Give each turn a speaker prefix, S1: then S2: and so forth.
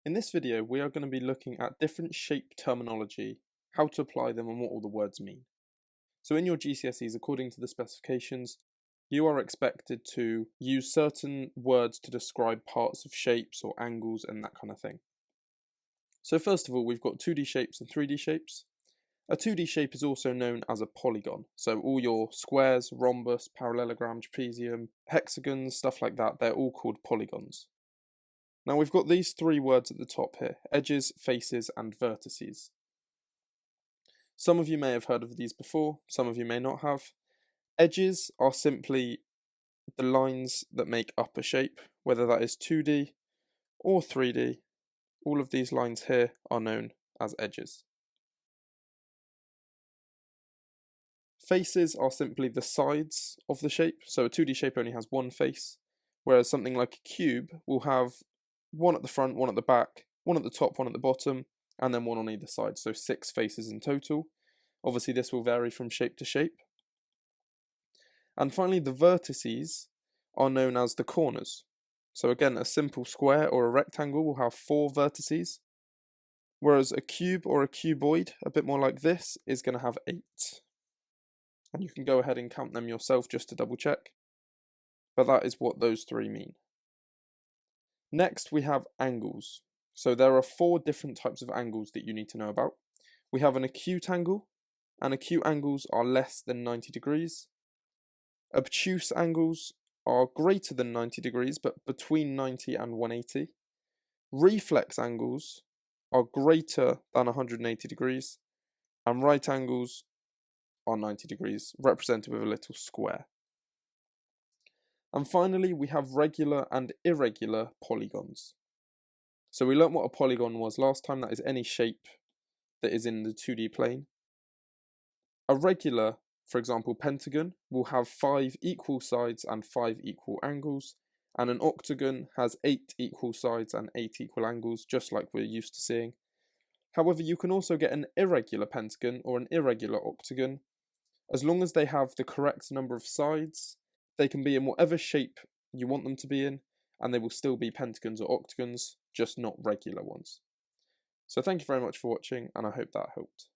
S1: In this video, we are going to be looking at different shape terminology, how to apply them and what all the words mean. So in your GCSEs, according to the specifications, you are expected to use certain words to describe parts of shapes or angles and that kind of thing. So first of all, we've got 2D shapes and 3D shapes. A 2D shape is also known as a polygon. So all your squares, rhombus, parallelogram, trapezium, hexagons, stuff like that, they're all called polygons. Now we've got these three words at the top here: edges, faces, and vertices. Some of you may have heard of these before, some of you may not have. Edges are simply the lines that make up a shape, whether that is 2D or 3D. All of these lines here are known as edges. Faces are simply the sides of the shape, so a 2D shape only has one face, whereas something like a cube will have one at the front, one at the back, one at the top, one at the bottom, and then one on either side, so 6 faces in total. Obviously this will vary from shape to shape. And finally, the vertices are known as the corners. So again, a simple square or a rectangle will have 4 vertices, whereas a cube or a cuboid, a bit more like this, is going to have 8. And you can go ahead and count them yourself just to double check, but that is what those three mean. Next, we have angles. So there are 4 different types of angles that you need to know about. We have an acute angle, and acute angles are less than 90 degrees. Obtuse angles are greater than 90 degrees, but between 90 and 180. Reflex angles are greater than 180 degrees, and right angles are 90 degrees, represented with a little square. And finally, we have regular and irregular polygons. So we learnt what a polygon was last time. That is any shape that is in the 2D plane. A regular, for example, pentagon, will have 5 equal sides and 5 equal angles, and an octagon has 8 equal sides and 8 equal angles, just like we're used to seeing. However, you can also get an irregular pentagon or an irregular octagon. As long as they have the correct number of sides, they can be in whatever shape you want them to be in, and they will still be pentagons or octagons, just not regular ones. So thank you very much for watching, and I hope that helped.